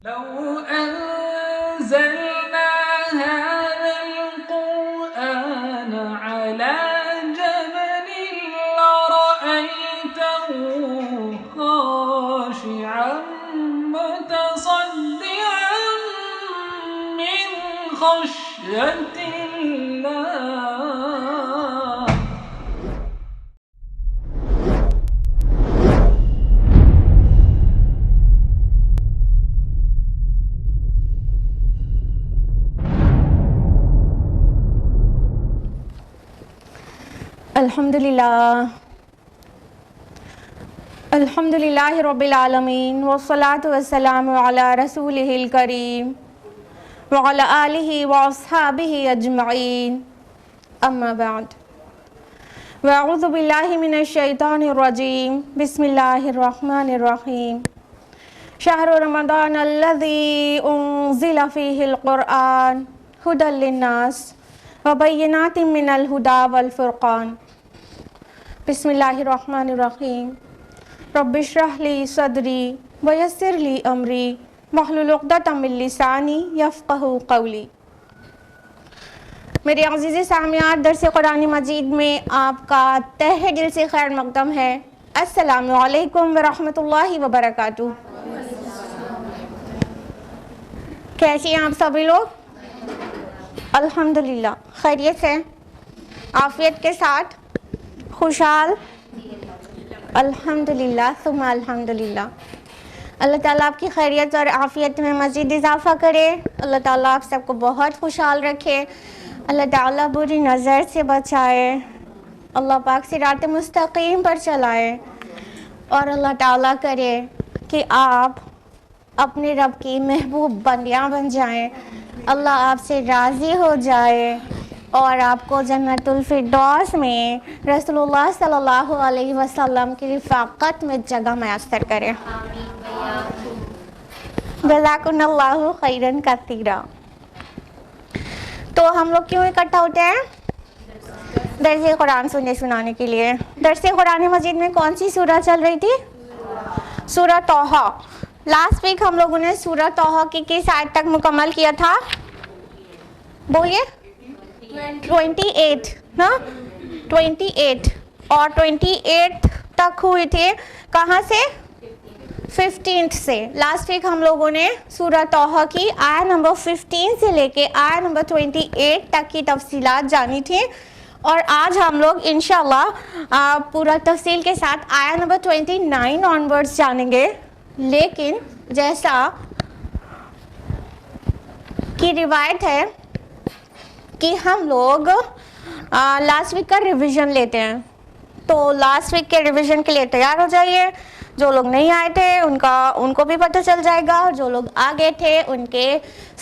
لو أنزلنا هذا القرآن على جبل لرأيته خاشعا متصدعا من خشية الله. الحمدللہ رب العالمین والصلاة والسلام علی رسولہ الکریم وعلی آلہ واصحابہ اجمعین اما بعد واعوذ باللہ من الشیطان الرجیم بسم اللہ الرحمن الرحیم شہر رمضان الذی انزل فیہ القرآن ھدی للناس وبینات من الہدی والفرقان. بسم اللہ الرحمن الرحیم. رب اشرح لی صدری ویسر لی امری واحلل عقدۃ من لسانی یفقہوا قولی. میرے عزیز سامعات، درس قرآن مجید میں آپ کا تہہ دل سے خیر مقدم ہے. السلام علیکم ورحمۃ اللہ وبرکاتہ. کیسے ہیں آپ سبھی لوگ؟ الحمدللہ خیریت سے، عافیت کے ساتھ، خوشحال؟ الحمدللہ ثم الحمدللہ. اللہ تعالیٰ آپ کی خیریت اور عافیت میں مزید اضافہ کرے. اللہ تعالیٰ آپ سب کو بہت خوشحال رکھے. اللہ تعالیٰ بری نظر سے بچائے. اللہ پاک صراط مستقیم پر چلائے. اور اللہ تعالیٰ کرے کہ آپ اپنے رب کی محبوب بندیاں بن جائیں. اللہ آپ سے راضی ہو جائے اور آپ کو جنت الفردوس میں رسول اللہ صلی اللہ علیہ وسلم کی رفاقت میں جگہ میسر کرے. جزاکم اللہ خیرا کثیرا. تو ہم لوگ کیوں اکٹھا ہوتے ہیں؟ درس قرآن سنانے کے لیے. درس قرآن مجید میں کون سی سورہ چل رہی تھی؟ سورہ طٰہٰ. لاسٹ ویک ہم لوگوں نے سورہ طٰہٰ کی کس آیت تک مکمل کیا تھا؟ بولیے. 28 نا 28 اور 28 تک ہوئے تھے. کہاں سے؟ 15 سے. لاسٹ ویک ہم لوگوں نے سورہ طٰہٰ کی آیت نمبر 15 سے لے کے آیت نمبر 28 تک کی تفصیلات جانی تھی، اور آج ہم لوگ انشاءاللہ پورا تفصیل کے ساتھ آیت نمبر 29 آنورڈز جانیں گے. لیکن جیسا کی روایت ہے کہ ہم لوگ لاسٹ ویک کا ریویژن لیتے ہیں، تو لاسٹ ویک کے ریویژن کے لیے تیار ہو جائیے. جو لوگ نہیں آئے تھے ان کو بھی پتہ چل جائے گا، اور جو لوگ آ گئے تھے ان کے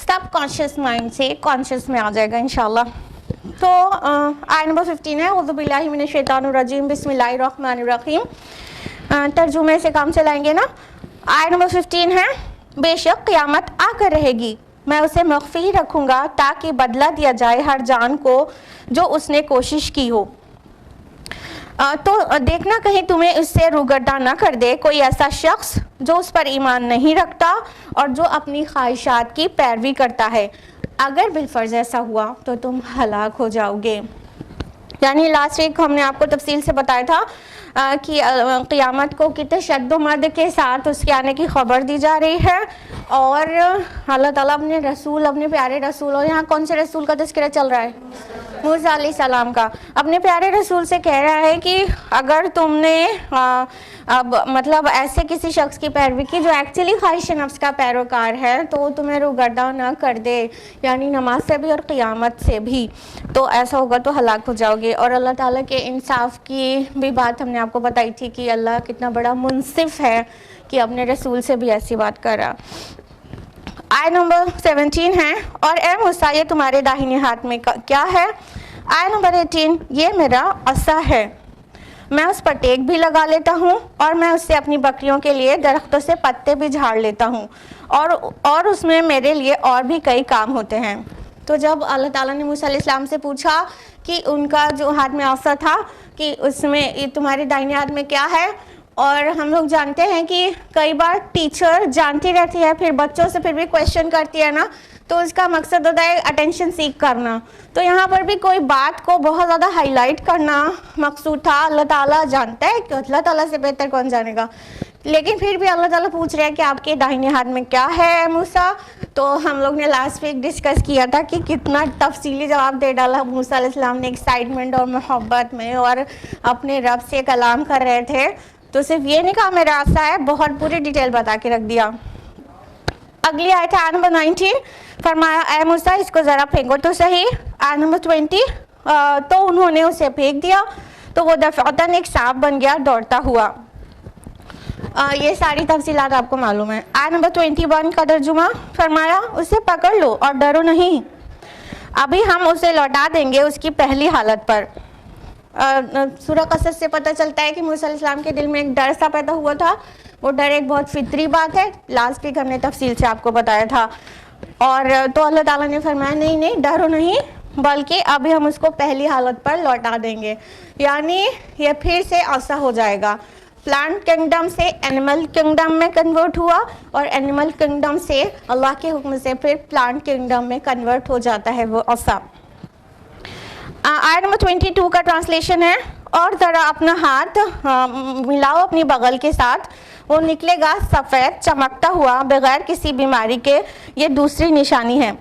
سب کانشیس مائنڈ سے کانشیس میں آ جائے گا انشاءاللہ. تو آیت نمبر 15 ہے اعوذ باللہ من الشیطان الرجیم بسم اللہ الرحمن الرحیم. ترجمے سے کام چلائیں گے نا. آیت نمبر 15 ہے بے شک قیامت آ کر رہے گی، میں اسے مخفی رکھوں گا تاکہ بدلہ دیا جائے ہر جان کو جو اس نے کوشش کی ہو. تو دیکھنا کہیں تمہیں اس سے روگردان نہ کر دے کوئی ایسا شخص جو اس پر ایمان نہیں رکھتا اور جو اپنی خواہشات کی پیروی کرتا ہے. اگر بالفرض ایسا ہوا تو تم ہلاک ہو جاؤ گے. یعنی لاسٹ ویک ہم نے آپ کو تفصیل سے بتایا تھا کہ قیامت کو کتنے شد و مد کے ساتھ اس کے آنے کی خبر دی جا رہی ہے، اور اللہ تعالیٰ اپنے رسول، اپنے پیارے رسول، اور یہاں کون سے رسول کا تذکرہ چل رہا ہے؟ موسیٰ علیہ السلام کا. اپنے پیارے رسول سے کہہ رہا ہے کہ اگر تم نے مطلب ایسے کسی شخص کی پیروی کی جو ایکچولی خواہش نفس کا پیروکار ہے تو تمہیں روگردان نہ کر دے، یعنی نماز سے بھی اور قیامت سے بھی، تو ایسا ہوگا تو ہلاک ہو جاؤ گے. اور اللہ تعالیٰ کے انصاف کی بھی بات ہم نے آپ کو بتائی تھی کہ اللہ کتنا بڑا منصف ہے کہ اپنے رسول سے بھی ایسی بات کر رہا. آیت نمبر 17 ہے اور اے موسیٰ یہ تمہارے داہنے ہاتھ میں کیا ہے؟ آیت نمبر 18 یہ میرا عصا ہے، میں اس پر ٹیک بھی لگا لیتا ہوں اور میں اس سے اپنی بکریوں کے لیے درختوں سے پتے بھی جھاڑ لیتا ہوں، اور اس میں میرے لیے اور بھی کئی کام ہوتے ہیں. تو جب اللہ تعالیٰ نے موسیٰ علیہ السلام سے پوچھا کہ ان کا جو ہاتھ میں عصا تھا کہ اس میں یہ تمہارے دائیں ہاتھ میں کیا ہے، اور ہم لوگ جانتے ہیں کہ کئی بار ٹیچر جانتی رہتی ہے پھر بچوں سے پھر بھی کویشچن کرتی ہے نا, تو اس کا مقصد ہوتا ہے اٹینشن سیک کرنا. تو یہاں پر بھی کوئی بات کو بہت زیادہ ہائی لائٹ کرنا مقصود تھا. اللہ تعالیٰ جانتا ہے کہ اللہ تعالیٰ سے بہتر کون جانے گا, لیکن پھر بھی اللہ تعالیٰ پوچھ رہے ہیں کہ آپ کے داہنے ہاتھ میں کیا ہے موسیٰ. تو ہم لوگ نے لاسٹ ویک ڈسکس کیا تھا کہ کتنا تفصیلی جواب دے ڈالا موسیٰ علیہ السلام نے ایکسائٹمنٹ اور محبت میں, اور اپنے رب سے کلام کر رہے تھے. تو صرف یہ نہیں کہا میرا راستہ ہے, بہت پوری ڈیٹیل بتا کے رکھ دیا. اگلی آیت ہے آیت نمبر 19, فرمایا اے موسیٰ اس کو ذرا پھینکو تو صحیح. آیت نمبر 20, تو انہوں نے اسے پھینک دیا تو وہ دفعتاً ایک سانپ بن گیا دوڑتا ہوا. یہ ساری تفصیلات آپ کو معلوم ہے. آیت نمبر 21 کا ترجمہ, فرمایا اسے پکڑ لو اور ڈرو نہیں, ابھی ہم اسے لوٹا دیں گے اس کی پہلی حالت پر. سورہ قصص سے پتہ چلتا ہے کہ موسیٰ علیہ السلام کے دل میں ایک ڈر سا پیدا ہوا تھا. وہ ڈر ایک بہت فطری بات ہے, لاسٹ ویک ہم نے تفصیل سے آپ کو بتایا تھا. اور تو اللہ تعالیٰ نے فرمایا نہیں ڈرو نہیں, بلکہ ابھی ہم اس کو پہلی حالت پر لوٹا دیں گے. یعنی یہ پھر سے ایسا ہو جائے گا, پلانٹ کنگڈم سے اینیمل کنگڈم میں کنورٹ ہوا, اور اینیمل کنگڈم سے اللہ کے حکم سے پھر پلانٹ کنگڈم میں کنورٹ ہو جاتا ہے وہ ایسا. آیت نمبر 22 کا ٹرانسلیشن ہے, اور ذرا اپنا ہاتھ ملاؤ اپنی بغل کے ساتھ, وہ نکلے گا سفید چمکتا ہوا بغیر کسی بیماری کے. یہ دوسری نشانی ہے.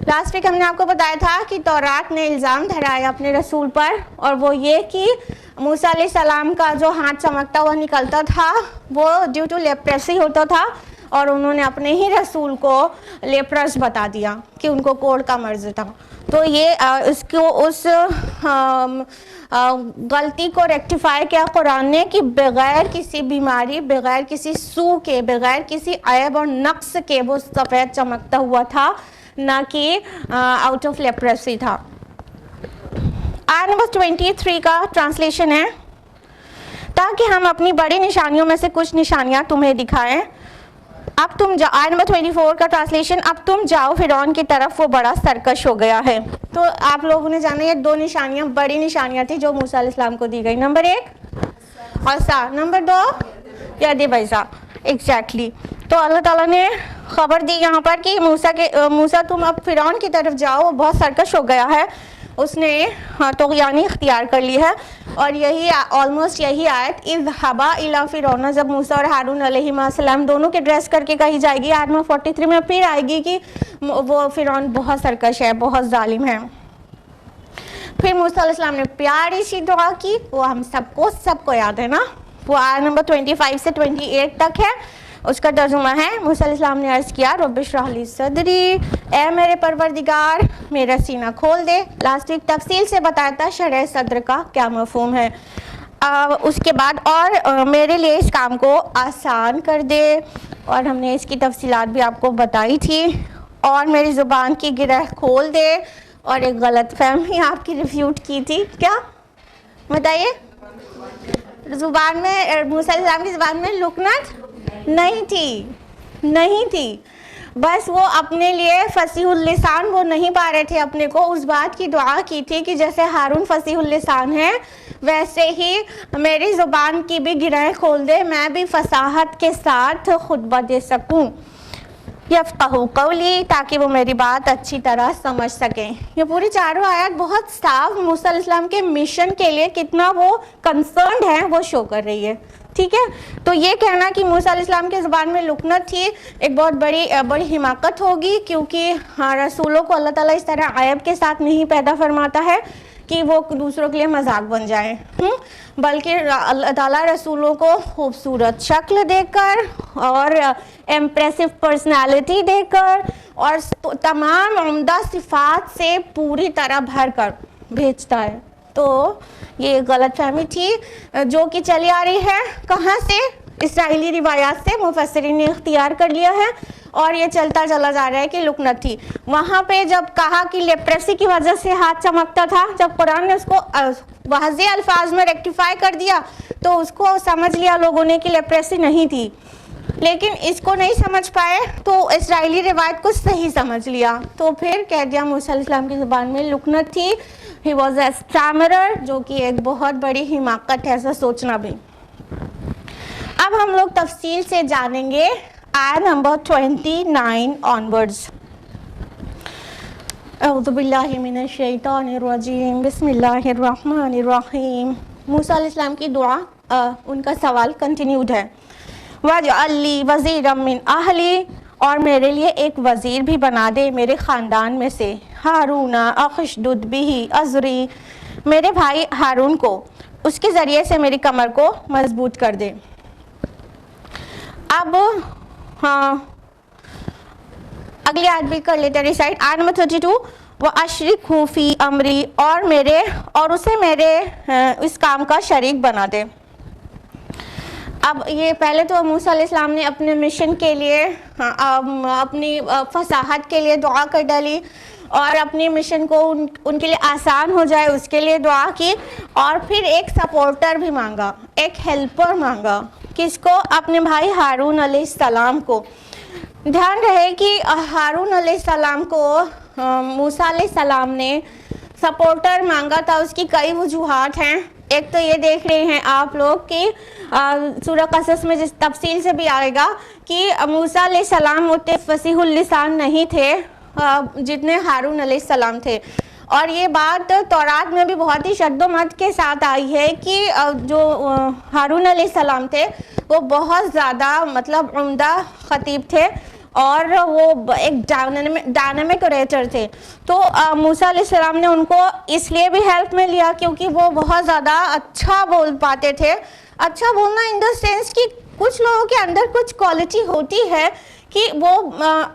لاسٹ ویک ہم نے آپ کو بتایا تھا کہ تورات نے الزام دھرایا اپنے رسول پر, اور وہ یہ کہ موسیٰ علیہ السلام کا جو ہاتھ چمکتا ہوا نکلتا تھا وہ ڈیو ٹو لیپریسی ہوتا تھا, اور انہوں نے اپنے ہی رسول کو لیپرس بتا دیا کہ ان کو کوڑ کا مرض تھا. تو یہ اس غلطی کو ریکٹیفائی کیا قرآن نے کہ بغیر کسی بیماری, بغیر کسی سو کے, بغیر کسی عیب اور نقص کے وہ سفید چمکتا ہوا تھا, نہ کہ آؤٹ آف لیپریسی تھا. آیت نمبر 23 کا ٹرانسلیشن ہے, تاکہ ہم اپنی بڑی نشانیوں میں سے کچھ نشانیاں تمہیں دکھائیں. اب تم آیت نمبر 24 کا ٹرانسلیشن, اب تم جاؤ فرعون کی طرف, وہ بڑا سرکش ہو گیا ہے. تو آپ لوگوں نے جانا یہ دو نشانیاں بڑی نشانیاں تھیں جو موسیٰ علیہ السلام کو دی گئی. نمبر 1 عصا, نمبر 2 ید بیضا. ایگزیکٹلی. تو اللہ تعالیٰ نے خبر دی یہاں پر کہ موسیٰ تم اب فرعون کی طرف جاؤ, وہ بہت سرکش ہو گیا ہے, اس نے طغیانی اختیار کر لی ہے. اور یہی آلموسٹ یہی آیت اذهبا الی فرعون, جب موسیٰ اور ہارون علیہ السلام دونوں کے ڈریس کر کے کہی جائے گی, آیت نمبر 43 میں پھر آئے گی کہ وہ فرعون بہت سرکش ہے, بہت ظالم ہے. پھر موسیٰ علیہ السلام نے پیاری سی دعا کی, وہ ہم سب کو یاد ہے نا, وہ آیت نمبر 25 سے 28 تک ہے. اس کا ترجمہ ہے, موسیٰ علیہ السلام نے عرض کیا رب اشرح لی صدری, اے میرے پروردگار میرا سینہ کھول دے. لاسٹ ویک تفصیل سے بتایا تھا شرح صدر کا کیا مفہوم ہے. اس کے بعد اور میرے لیے اس کام کو آسان کر دے, اور ہم نے اس کی تفصیلات بھی آپ کو بتائی تھی. اور میری زبان کی گرہ کھول دے, اور ایک غلط فہمی آپ کی ریفیوٹ کی تھی, کیا بتائیے. زبان میں موسیٰ علیہ السلام کی زبان میں لکنت نہیں تھی, بس وہ اپنے لیے فصیح اللسان وہ نہیں پا رہے تھے اپنے کو. اس بات کی دعا کی تھی کہ جیسے ہارون فصیح اللسان ہے ویسے ہی میری زبان کی بھی گرہیں کھول دے, میں بھی فصاحت کے ساتھ خطبہ دے سکوں. یفقہوا قولی, تاکہ وہ میری بات اچھی طرح سمجھ سکیں. یہ پوری چاروں آیات بہت صاف موسیٰ علیہ السلام کے مشن کے لیے کتنا وہ کنسرنڈ ہیں وہ شو کر رہی ہے. ٹھیک ہے, تو یہ کہنا کہ موسیٰ علیہ السلام کے زبان میں لکنت تھی ایک بہت بڑی حماقت ہوگی, کیونکہ رسولوں کو اللہ تعالیٰ اس طرح عیب کے ساتھ نہیں پیدا فرماتا ہے کہ وہ دوسروں کے لیے مذاق بن جائیں, بلکہ اللہ تعالیٰ رسولوں کو خوبصورت شکل دے کر اور امپریسو پرسنالٹی دے کر اور تمام عمدہ صفات سے پوری طرح بھر کر بھیجتا ہے. تو یہ غلط فہمی تھی جو کہ چلی آ رہی ہے کہاں سے, اسرائیلی روایات سے مفسرین نے اختیار کر لیا ہے, اور یہ چلتا چلا جا رہا ہے کہ لکنت تھی. وہاں پہ جب کہا کہ لیپریسی کی وجہ سے ہاتھ چمکتا تھا, جب قرآن نے اس کو واضح الفاظ میں ریکٹیفائی کر دیا تو اس کو سمجھ لیا لوگوں نے کہ لیپریسی نہیں تھی, لیکن اس کو نہیں سمجھ پائے تو اسرائیلی روایت کو صحیح سمجھ لیا, تو پھر کہہ دیا موسیٰ علیہ السلام کی زبان میں لکنت تھی. ہی واز اے اسٹیمرر, جو کہ ایک بہت بڑی حماقت ہے ایسا سوچنا بھی. اب ہم لوگ تفصیل سے جانیں گے آیت نمبر 29 آنورڈز. اعوذ باللہ من الشیطان الرجیم بسم اللہ الرحمن الرحیم. موسیٰ علیہ السلام کی دعا، ان کا سوال کنٹینیوڈ ہے. وَاجْعَلْ لِي وَزِيرًا مِّنْ أَهْلِي، اور میرے لیے ایک وزیر بھی بنا دے میرے خاندان میں سے. ہارون اخشدد بہ ازری، میرے بھائی ہارون کو اس کے ذریعے سے میری کمر کو مضبوط کر دے. اب اگلی آیت بھی کر لیتے ہیں ریسائٹ. آیت نمبر 32. وَأَشْرِكْهُ فِي أَمْرِي، اور اسے میرے اس کام کا شریک بنا دے. اب یہ پہلے تو موسیٰ علیہ السلام نے اپنے مشن کے لیے اپنی فصاحت کے لیے دعا کر ڈالی، اور اپنی مشن کو ان کے لیے آسان ہو جائے اس کے لیے دعا کی، اور پھر ایک سپورٹر بھی مانگا، ایک ہیلپر مانگا. کس کو؟ اپنے بھائی ہارون علیہ السلام کو. دھیان رہے کہ ہارون علیہ السلام کو موسیٰ علیہ السلام نے سپورٹر مانگا تھا. اس کی کئی وجوہات ہیں. ایک تو یہ دیکھ رہے ہیں آپ لوگ کہ سورہ قصص میں جس تفصیل سے بھی آئے گا کہ موسیٰ علیہ السلام اتنے فصیح اللسان نہیں تھے جتنے ہارون علیہ السلام تھے. اور یہ بات تورات میں بھی بہت ہی شد و مد کے ساتھ آئی ہے کہ جو ہارون علیہ السلام تھے وہ بہت زیادہ مطلب عمدہ خطیب تھے، اور وہ ایک ڈائنامک اوریٹر تھے. تو موسیٰ علیہ السلام نے ان کو اس لیے بھی ہیلپ میں لیا کیونکہ وہ بہت زیادہ اچھا بول پاتے تھے. اچھا بولنا ان دا سینس کہ کچھ لوگوں کے اندر کچھ کوالٹی ہوتی ہے کہ وہ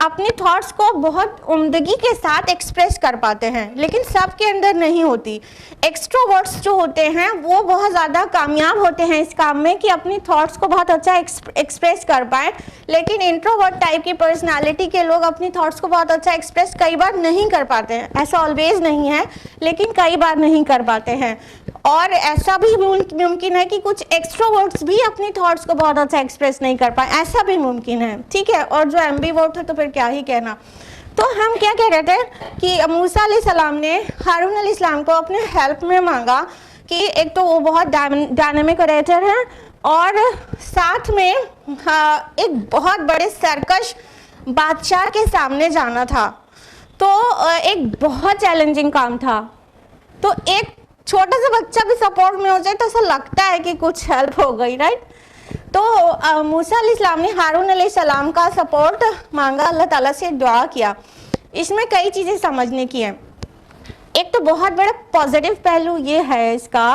اپنی تھاٹس کو بہت عمدگی کے ساتھ ایکسپریس کر پاتے ہیں، لیکن سب کے اندر نہیں ہوتی. ایکسٹروورٹس جو ہوتے ہیں وہ بہت زیادہ کامیاب ہوتے ہیں اس کام میں کہ اپنی تھاٹس کو بہت اچھا ایکسپریس کر پائیں، لیکن انٹروورٹ ٹائپ کی پرسنالٹی کے لوگ اپنی تھاٹس کو بہت اچھا ایکسپریس کئی بار نہیں کر پاتے ہیں. ایسا آلویز نہیں ہے، لیکن کئی بار نہیں کر پاتے ہیں. اور ایسا بھی ممکن ہے کہ کچھ ایکسٹروورٹس بھی اپنی تھاٹس کو بہت اچھا ایکسپریس نہیں کر پائیں، ایسا بھی ممکن ہے. ٹھیک ہے، اور جو ایمبی ورٹ ہے تو پھر کیا ہی کہنا. تو ہم کیا کہہ رہے تھے کہ موسیٰ علیہ السلام نے ہارون علیہ السلام کو اپنے ہیلپ میں مانگا کہ ایک تو وہ بہت ڈائنامک اوریٹر ہیں، اور ساتھ میں ایک بہت بڑے سرکش بادشاہ کے سامنے جانا تھا. تو ایک بہت چیلنجنگ کام تھا. تو ایک چھوٹا سا بچہ بھی سپورٹ میں ہو جائے تو ایسا لگتا ہے کہ کچھ ہیلپ ہو گئی، رائٹ. تو موسیٰ علیہ السلام نے ہارون علیہ السلام کا سپورٹ مانگا، اللہ تعالیٰ سے دعا کیا. اس میں کئی چیزیں سمجھنے کی ہیں. ایک تو بہت بڑا پازیٹیو پہلو یہ ہے اس کا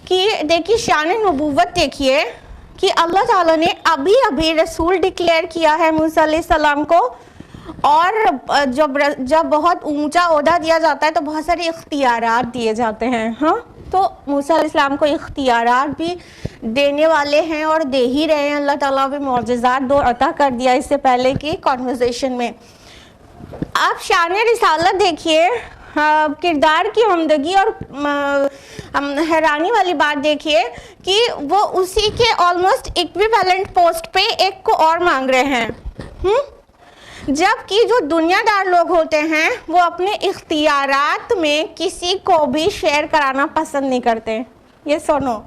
کہ دیکھیے شان نبوت دیکھیے کہ اللہ تعالیٰ نے ابھی رسول ڈکلیئر کیا ہے موسیٰ علیہ السلام کو، اور جب بہت اونچا عہدہ دیا جاتا ہے تو بہت سارے اختیارات دیے جاتے ہیں. ہاں، تو موسیٰ علیہ السلام کو اختیارات بھی دینے والے ہیں اور دے ہی رہے ہیں. اللہ تعالیٰ بھی معجزات دو عطا کر دیا اس سے پہلے کی کنورسیشن میں. آپ شان رسالت دیکھیے، کردار کی عمدگی، اور حیرانی والی بات دیکھیے کہ وہ اسی کے آلموسٹ ایکویویلنٹ پوسٹ پہ ایک کو اور مانگ رہے ہیں. جبکہ جو دنیا دار لوگ ہوتے ہیں وہ اپنے اختیارات میں کسی کو بھی شیئر کرانا پسند نہیں کرتے. یہ سنو،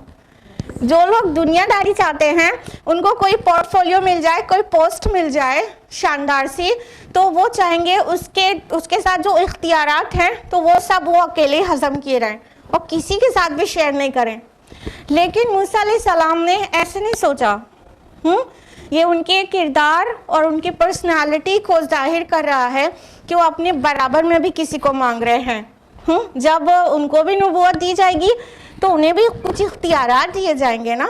جو لوگ دنیا داری چاہتے ہیں ان کو کوئی پورٹ فولیو مل جائے، کوئی پوسٹ مل جائے شاندار سی، تو وہ چاہیں گے اس کے ساتھ جو اختیارات ہیں تو وہ سب وہ اکیلے ہضم کیے رہیں اور کسی کے ساتھ بھی شیئر نہیں کریں. لیکن موسیٰ علیہ السلام نے ایسے نہیں سوچا. یہ ان کے کردار اور ان کی پرسنالٹی کو ظاہر کر رہا ہے کہ وہ اپنے برابر میں بھی کسی کو مانگ رہے ہیں. جب ان کو بھی نبوت دی جائے گی تو انہیں بھی کچھ اختیارات دیے جائیں گے نا.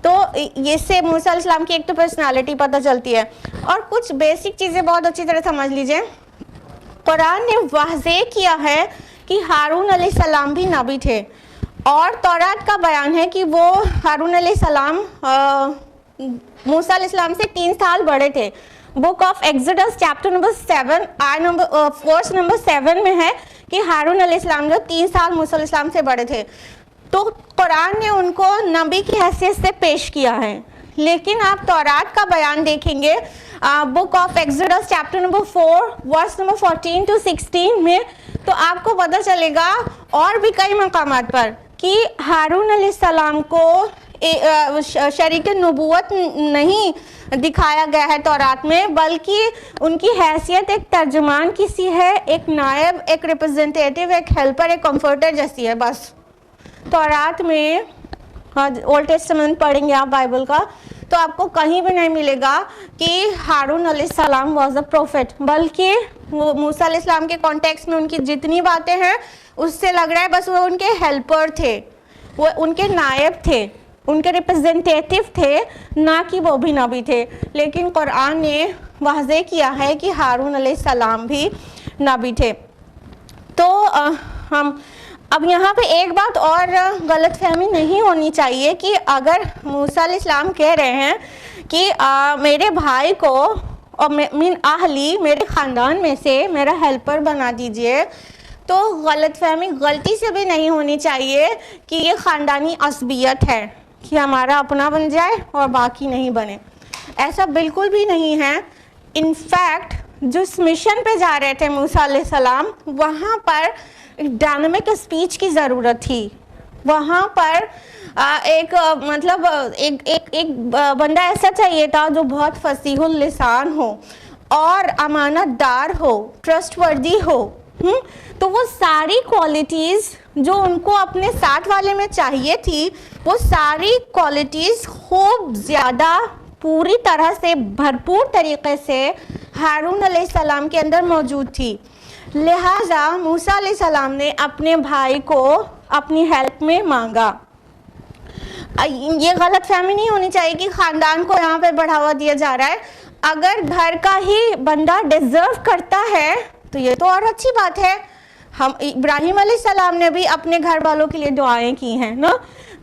تو اس سے موسیٰ علیہ السلام کی ایک تو پرسنالٹی پتہ چلتی ہے. اور کچھ بیسک چیزیں بہت اچھی طرح سمجھ لیجئے. قرآن نے واضح کیا ہے کہ ہارون علیہ السلام بھی نبی تھے، اور تورات کا بیان ہے کہ وہ ہارون علیہ السلام موسیٰ علیہ السلام سے 3 سال بڑے تھے. Book of Exodus chapter number 7 verse number 7 میں ہے کہ ہارون علیہ السلام جو 3 سال موسیٰ علیہ السلام سے بڑے تھے. تو قرآن نے ان کو نبی کی حیثیت سے پیش کیا ہے. لیکن آپ تورات کا بیان دیکھیں گے book of Exodus chapter number 4 verse number 14 to 16 میں، تو آپ کو پتہ چلے گا اور بھی کئی مقامات پر کہ ہارون علیہ السلام کو شریک نبوت نہیں دکھایا گیا ہے تورات میں، بلکہ ان کی حیثیت ایک ترجمان کسی ہے، ایک نائب، ایک ریپرزنٹیٹیو، ایک ہیلپر، ایک کمفرٹر جیسی ہے بس۔ تورات میں اولڈ ٹیسٹمنٹ پڑھیں گے آپ بائبل کا تو آپ کو کہیں بھی نہیں ملے گا کہ ہارون علیہ السلام واز اے پروفٹ، بلکہ وہ موسیٰ علیہ السلام کے کانٹیکس میں ان کی جتنی باتیں ہیں اس سے لگ رہا ہے بس وہ ان کے ہیلپر تھے، وہ ان کے نائب تھے، ان کے ریپرزنٹیٹیو تھے، نہ کہ وہ بھی نبی تھے۔ لیکن قرآن نے واضح کیا ہے کہ ہارون علیہ السلام بھی نبی تھے۔ تو ہم اب یہاں پہ ایک بات اور غلط فہمی نہیں ہونی چاہیے کہ اگر موسیٰ علیہ السلام کہہ رہے ہیں کہ میرے بھائی کو اور من اہلی، میرے خاندان میں سے میرا ہیلپر بنا دیجئے، تو غلط فہمی غلطی سے بھی نہیں ہونی چاہیے کہ یہ خاندانی عصبیت ہے کہ ہمارا اپنا بن جائے اور باقی نہیں بنے، ایسا بالکل بھی نہیں ہے۔ انفیکٹ جس مشن پہ جا رہے تھے موسیٰ علیہ السلام، وہاں پر ڈائنامک اسپیچ کی ضرورت تھی، وہاں پر ایک بندہ ایسا چاہیے تھا جو بہت فصیح اللسان ہو اور امانت دار ہو، ٹرسٹ وردی ہو۔ تو وہ ساری کوالٹیز جو ان کو اپنے ساتھ والے میں چاہیے تھی، وہ ساری کوالٹیز خوب زیادہ پوری طرح سے بھرپور طریقے سے ہارون علیہ السلام کے اندر موجود تھی۔ لہٰذا موسیٰ علیہ السلام نے اپنے بھائی کو اپنی ہیلپ میں مانگا۔ یہ غلط فہمی نہیں ہونی چاہیے کہ خاندان کو یہاں پہ بڑھاوا دیا جا رہا ہے۔ اگر گھر کا ہی بندہ ڈیزرو کرتا ہے تو یہ تو اور اچھی بات ہے۔ ہم ابراہیم علیہ السلام نے بھی اپنے گھر والوں کے لیے دعائیں کی ہیں نا،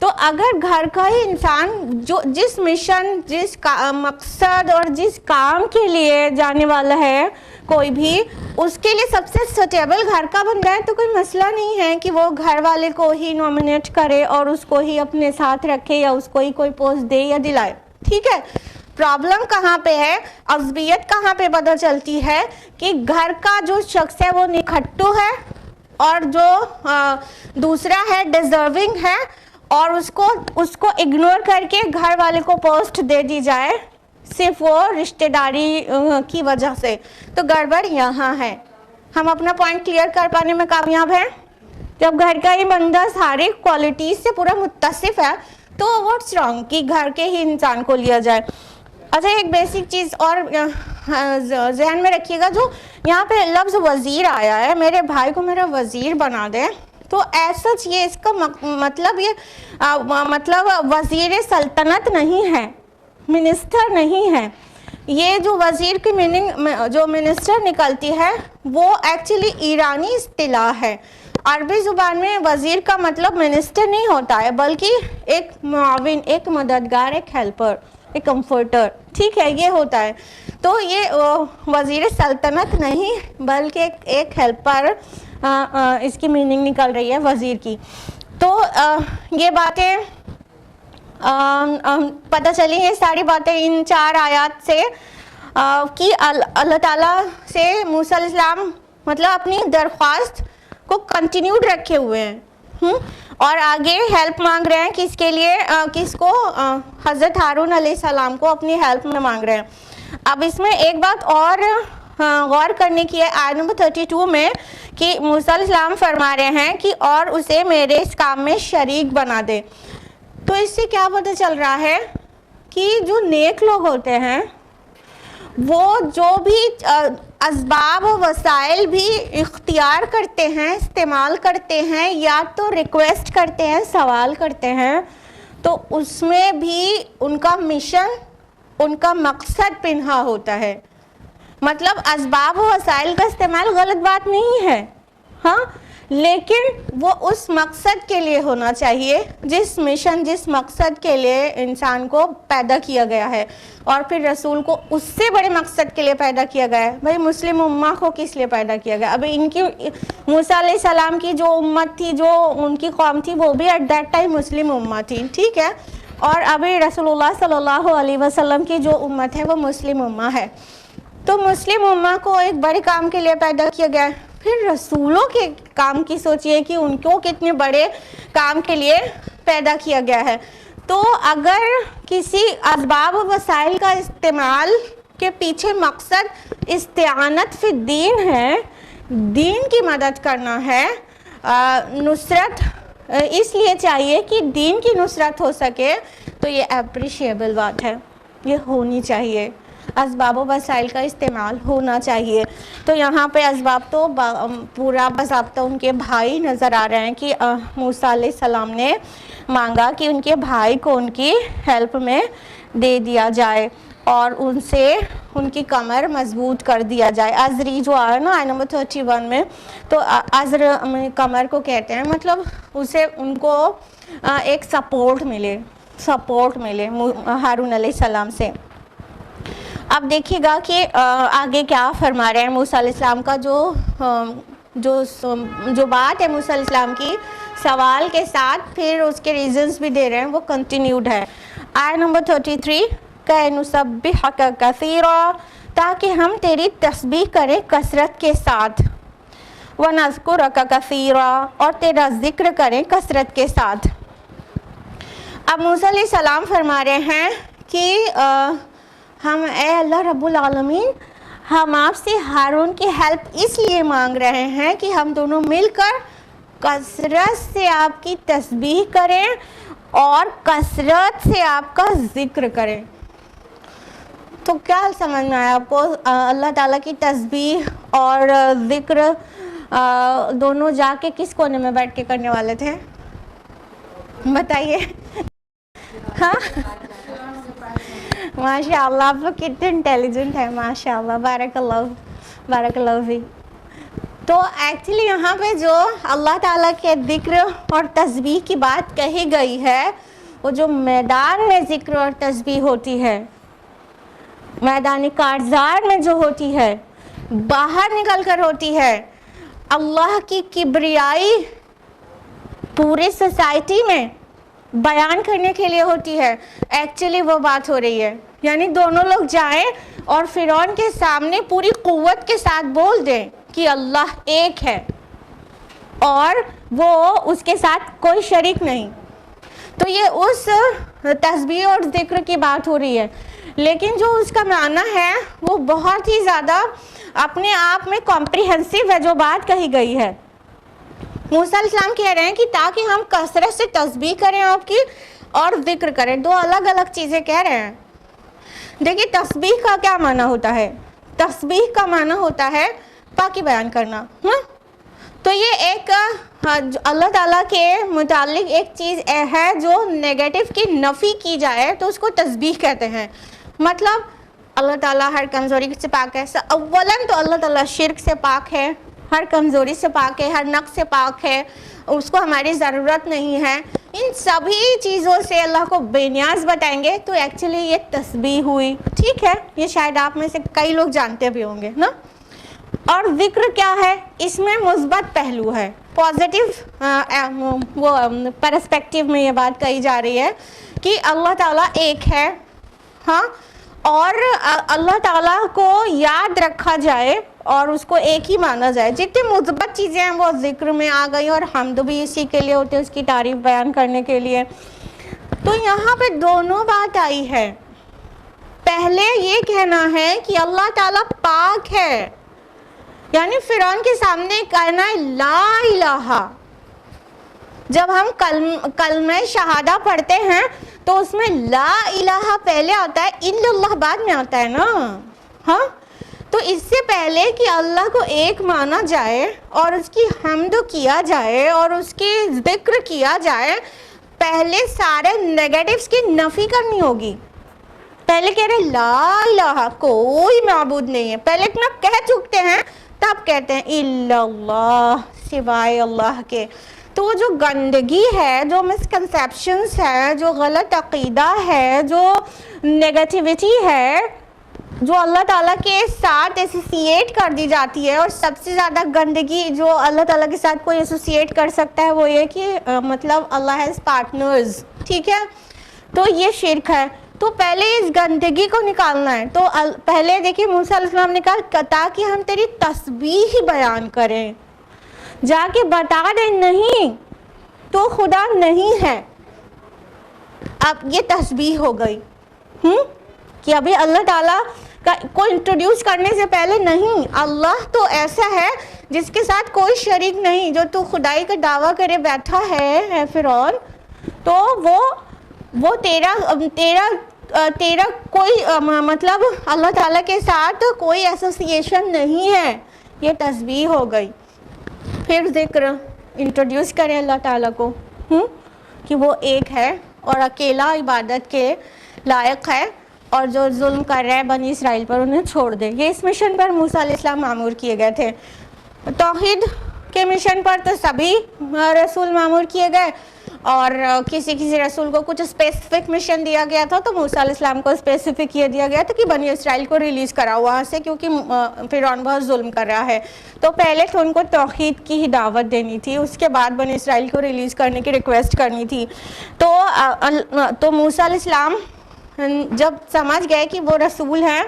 تو اگر گھر کا ہی انسان جو جس مشن، جس مقصد اور جس کام کے لیے جانے والا ہے کوئی بھی، اس کے لیے سب سے سوٹیبل گھر کا بندہ ہے، تو کوئی مسئلہ نہیں ہے کہ وہ گھر والے کو ہی نومینیٹ کرے اور اس کو ہی اپنے ساتھ رکھے یا اس کو ہی کوئی پوسٹ دے یا دلائے، ٹھیک ہے۔ پرابلم کہاں پہ ہے، عصبیت کہاں پہ پتہ چلتی ہے کہ گھر کا جو شخص ہے وہ نکھٹو ہے اور جو دوسرا ہے ڈیزرونگ ہے، اور اس کو اگنور کر کے گھر والے کو پوسٹ دے دی جائے صرف وہ رشتہ داری کی وجہ سے، تو گڑبڑ یہاں ہے۔ ہم اپنا پوائنٹ کلیئر کر پانے میں کامیاب ہیں۔ جب گھر کا ہی بندہ سارے کوالٹیز سے پورا متصف ہے تو واٹس رانگ کہ گھر کے ہی انسان کو لیا جائے۔ اچھا، ایک بیسک چیز اور ذہن میں رکھیے گا، جو یہاں پہ لفظ وزیر آیا ہے، میرے بھائی کو میرا وزیر بنا دے، تو ایسا یہ اس کا مطلب وزیر سلطنت نہیں ہے، منسٹر نہیں ہے۔ یہ جو وزیر کی میننگ جو منسٹر نکلتی ہے وہ ایکچولی ایرانی اصطلاح ہے۔ عربی زبان میں وزیر کا مطلب منسٹر نہیں ہوتا ہے، بلکہ ایک معاون، ایک مددگار، ایک ہیلپر، ایک کمفرٹر، ٹھیک ہے، یہ ہوتا ہے۔ تو یہ وزیر سلطنت نہیں بلکہ ایک ہیلپر، اس کی میننگ نکل رہی ہے وزیر کی۔ تو یہ باتیں پتہ چلی، یہ ساری باتیں ان 4 آیات سے کہ اللہ تعالیٰ سے موسیٰ علیہ السلام مطلب اپنی درخواست کو کنٹینیوڈ رکھے ہوئے ہیں، اور آگے ہیلپ مانگ رہے ہیں کس کے لیے، کس کو، حضرت ہارون علیہ السلام کو اپنی ہیلپ میں مانگ رہے ہیں۔ اب اس میں ایک بات اور غور کرنے کی ہے آیت نمبر 32 میں کہ موسیٰ علیہ السلام فرما رہے ہیں کہ اور اسے میرے اس کام میں شریک بنا دے۔ تو اس سے کیا پتہ چل رہا ہے کہ جو نیک لوگ ہوتے ہیں وہ جو بھی اسباب و وسائل بھی اختیار کرتے ہیں، استعمال کرتے ہیں، یا تو ریکویسٹ کرتے ہیں، سوال کرتے ہیں، تو اس میں بھی ان کا مشن، ان کا مقصد پنہا ہوتا ہے۔ مطلب اسباب و وسائل کا استعمال غلط بات نہیں ہے، ہاں، لیکن وہ اس مقصد کے لیے ہونا چاہیے جس مشن، جس مقصد کے لیے انسان کو پیدا کیا گیا ہے، اور پھر رسول کو اس سے بڑے مقصد کے لیے پیدا کیا گیا ہے۔ بھائی مسلم امہ کو کس لیے پیدا کیا گیا؟ ابھی ان کی موسیٰ علیہ السلام کی جو امت تھی، جو ان کی قوم تھی، وہ بھی ایٹ دیٹ ٹائم مسلم امہ تھی، ٹھیک ہے، اور ابھی رسول اللہ صلی اللہ علیہ وسلم کی جو امت ہے وہ مسلم امہ ہے۔ تو مسلم امہ کو ایک بڑے کام کے لیے پیدا کیا گیا ہے۔ پھر رسولوں کے کام کی سوچئے کہ ان کو کتنے بڑے کام کے لیے پیدا کیا گیا ہے۔ تو اگر کسی اسباب و وسائل کا استعمال کے پیچھے مقصد استعانت فی الدین ہے، دین کی مدد کرنا ہے، نصرت اس لیے چاہیے کہ دین کی نصرت ہو سکے، تو یہ اپریشیبل بات ہے، یہ ہونی چاہیے، اسباب و وسائل کا استعمال ہونا چاہیے۔ تو یہاں پہ اسباب تو پورا باضابطہ ان کے بھائی نظر آ رہے ہیں کہ موسیٰ علیہ السلام نے مانگا کہ ان کے بھائی کو ان کی ہیلپ میں دے دیا جائے اور ان سے ان کی کمر مضبوط کر دیا جائے۔ ازری جو آیا نا آیت نمبر 31 میں، تو ازر کمر کو کہتے ہیں، مطلب اسے ان کو ایک سپورٹ ملے ہارون علیہ السلام سے۔ اب دیکھیے گا کہ آگے کیا فرما رہے ہیں موسیٰ علیہ السلام کا جو بات ہے موسیٰ علیہ السلام کی سوال کے ساتھ پھر اس کے ریزنز بھی دے رہے ہیں، وہ کنٹینیوڈ ہے۔ آیت نمبر 33، کہ نسبحک کثیرا، تاکہ ہم تیری تسبیح کریں کثرت کے ساتھ، ونذکرک کثیرا، اور تیرا ذکر کریں کثرت کے ساتھ۔ اب موسیٰ علیہ السلام فرما رہے ہیں کہ ہم اے اللہ رب العالمین، ہم آپ سے ہارون کی ہیلپ اس لیے مانگ رہے ہیں کہ ہم دونوں مل کر کثرت سے آپ کی تسبیح کریں اور کثرت سے آپ کا ذکر کریں۔ تو کیا سمجھ میں آیا آپ کو؟ اللہ تعالیٰ کی تسبیح اور ذکر دونوں جا کے کس کونے میں بیٹھ کے کرنے والے تھے؟ بتائیے۔ ہاں ماشاء اللہ، آپ لوگ کتنے انٹیلیجنٹ ہیں، ماشاء اللہ، بارک اللہ فی۔ تو ایکچولی یہاں پہ جو اللہ تعالیٰ کے ذکر اور تسبیح کی بات کہی گئی ہے، وہ جو میدان میں ذکر اور تسبیح ہوتی ہے، میدان کارزار میں جو ہوتی ہے، باہر نکل کر ہوتی ہے، اللہ کی کبریائی پورے سوسائٹی میں بیان کرنے کے لیے ہوتی ہے، ایکچولی وہ بات ہو رہی ہے۔ یعنی دونوں لوگ جائیں اور فرعون کے سامنے پوری قوت کے ساتھ بول دیں کہ اللہ ایک ہے اور وہ اس کے ساتھ کوئی شریک نہیں۔ تو یہ اس تسبیح اور ذکر کی بات ہو رہی ہے، لیکن جو اس کا معنی ہے وہ بہت ہی زیادہ اپنے آپ میں کمپریہنسو ہے جو بات کہی گئی ہے۔ موسیٰ علیہ السلام کہہ رہے ہیں کہ تاکہ ہم کثرت سے تسبیح کریں آپ کی اور ذکر کریں، دو الگ الگ چیزیں کہہ رہے ہیں۔ دیکھیے تسبیح کا کیا معنی ہوتا ہے؟ تسبیح کا معنی ہوتا ہے پاکی بیان کرنا۔ تو یہ ایک اللہ تعالیٰ کے متعلق ایک چیز ہے جو نیگیٹو کی نفی کی جائے تو اس کو تسبیح کہتے ہیں۔ مطلب اللہ تعالیٰ ہر کمزوری سے پاک ہے۔ اولاً تو اللہ تعالیٰ شرک سے پاک ہے، ہر کمزوری سے پاک ہے، ہر نقص سے پاک ہے، اس کو ہماری ضرورت نہیں ہے۔ ان سبھی چیزوں سے اللہ کو بے نیاز بتائیں گے تو ایکچولی یہ تسبیح ہوئی، ٹھیک ہے؟ یہ شاید آپ میں سے کئی لوگ جانتے بھی ہوں گے نا۔ اور ذکر کیا ہے؟ اس میں مثبت پہلو ہے، پازیٹیو وہ پرسپیکٹیو میں یہ بات کہی جا رہی ہے کہ اللہ تعالیٰ ایک ہے، ہاں، اور اللہ تعالیٰ کو یاد رکھا جائے اور اس کو ایک ہی مانا جائے۔ جتنی مثبت چیزیں ہیں وہ ذکر میں آ گئی، اور حمد بھی اسی کے لیے ہوتے ہیں، اس کی تعریف بیان کرنے کے لیے۔ تو یہاں پہ دونوں بات آئی ہے۔ پہلے یہ کہنا ہے کہ اللہ تعالیٰ پاک ہے، یعنی فرعون کے سامنے کہنا ہے لا الہ۔ جب ہم کلمہ شہادہ پڑھتے ہیں تو اس میں لا الہ پہلے آتا ہے، الا اللہ بعد میں آتا ہے نا، ہاں؟ تو اس سے پہلے کہ اللہ کو ایک مانا جائے اور اس کی حمد کیا جائے اور اس کی ذکر کیا جائے، پہلے سارے نیگیٹیوز کی نفی کرنی ہوگی۔ پہلے کہہ رہے لا الہ، کوئی معبود نہیں ہے، پہلے اتنا کہہ چکتے ہیں تب کہتے ہیں الا اللہ، سوائے اللہ کے۔ تو وہ جو گندگی ہے، جو مسکنسیپشنز ہے، جو غلط عقیدہ ہے، جو نیگیٹیوٹی ہے، جو اللہ تعالیٰ کے ساتھ ایسوسیٹ کر دی جاتی ہے، اور سب سے زیادہ گندگی جو اللہ تعالیٰ کے ساتھ کوئی ایسوسیٹ کر سکتا ہے وہ یہ کہ مطلب اللہ ہیز پارٹنرز، ٹھیک ہے؟ تو یہ شرک ہے۔ تو پہلے اس گندگی کو نکالنا ہے۔ تو پہلے دیکھیے موسیٰ علیہ السلام نے کہا تاکہ ہم تیری تسبیح بیان کریں، جا کے بتا دیں نہیں تو خدا نہیں ہے، اب یہ تسبیح ہو گئی کہ ابھی اللہ تعالیٰ کو انٹروڈیوس کرنے سے پہلے نہیں، اللہ تو ایسا ہے جس کے ساتھ کوئی شریک نہیں، جو تو خدائی کا دعویٰ کرے بیٹھا ہے فرعون، تو وہ تیرا کوئی مطلب اللہ تعالیٰ کے ساتھ کوئی ایسوسیشن نہیں ہے. یہ تسبیح ہو گئی. پھر ذکر انٹروڈیوس کرے اللہ تعالیٰ کو کہ وہ ایک ہے اور اکیلا عبادت کے لائق ہے، اور جو ظلم کر رہا ہے بنی اسرائیل پر انہیں چھوڑ دے. یہ اس مشن پر موسیٰ علیہ السلام معمور کیے گئے تھے. توحید کے مشن پر تو سبھی رسول معمور کیے گئے، اور کسی رسول کو کچھ اسپیسیفک مشن دیا گیا تھا، تو موسیٰ علیہ السلام کو اسپیسیفک یہ دیا گیا تھا کہ بنی اسرائیل کو ریلیز کراؤ وہاں سے، کیونکہ فرعون بہت ظلم کر رہا ہے. تو پہلے تو ان کو توحید کی ہی دعوت دینی تھی، اس کے بعد بنی اسرائیل کو ریلیز کرنے کی ریکویسٹ کرنی تھی. تو موسیٰ علیہ السلام جب سمجھ گئے کہ وہ رسول ہیں،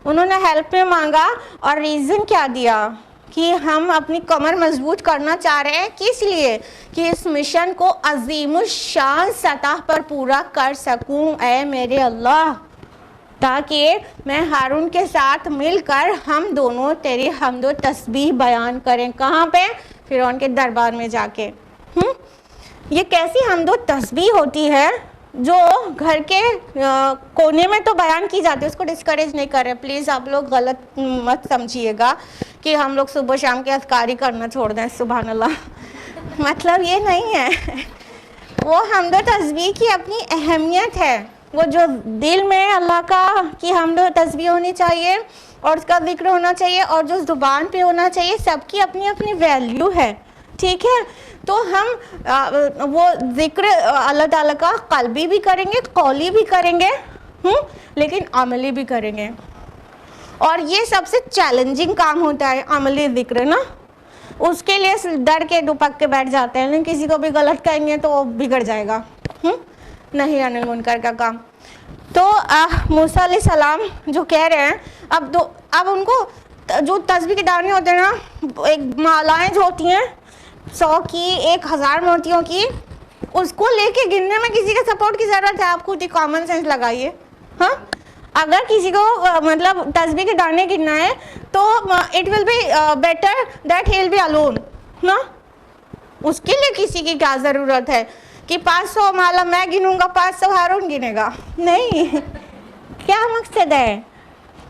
انہوں نے ہیلپ میں مانگا، اور ریزن کیا دیا کہ ہم اپنی کمر مضبوط کرنا چاہ رہے ہیں. کس لیے؟ کہ اس مشن کو عظیم الشان سطح پر پورا کر سکوں اے میرے اللہ، تاکہ میں ہارون کے ساتھ مل کر ہم دونوں تیری حمد و تسبیح بیان کریں. کہاں پہ؟ فرعون کے دربار میں جا کے. یہ کیسی حمد و تسبیح ہوتی ہے جو گھر کے کونے میں تو بیان کی جاتی ہے، اس کو ڈسکریج نہیں کر رہے، پلیز آپ لوگ غلط مت سمجھیے گا کہ ہم لوگ صبح شام کے اذکار ہی کرنا چھوڑ دیں. سبحان اللہ، مطلب یہ نہیں ہے. وہ حمد و تسبیح کی اپنی اہمیت ہے، وہ جو دل میں اللہ کا کی حمد و تسبیح ہونی چاہیے اور اس کا ذکر ہونا چاہیے، اور جو زبان پہ ہونا چاہیے، سب کی اپنی اپنی ویلیو ہے. ٹھیک ہے، تو ہم وہ ذکر اللہ تعالیٰ کا قلبی بھی کریں گے، قولی بھی کریں گے، لیکن عملی بھی کریں گے. اور یہ سب سے چیلنجنگ کام ہوتا ہے عملی ذکر نا. اس کے لیے ڈر کے دپک کے بیٹھ جاتے ہیں، لیکن کسی کو بھی غلط کہیں گے تو وہ بگڑ جائے گا. نہیں انل منکر کا کام. تو موسیٰ علیہ السلام جو کہہ رہے ہیں، اب ان کو جو تسبیح کے دانے ہوتے ہیں نا، ایک مالائیں جو ہوتی ہیں 100 کی، 1000 موتیوں کی، اس کو لے کے گننے میں کسی کے سپورٹ کی ضرورت ہے؟ آپ خود ہی کامن سینس لگائیے. اگر کسی کو مطلب تسبیح کے دانے گننا ہے تو it will be better that he will be alone نا. اس کے لیے کسی کی کیا ضرورت ہے کہ 500 مالا میں گنوں گا، 500 ہارون گنے گا؟ نہیں. کیا مقصد ہے؟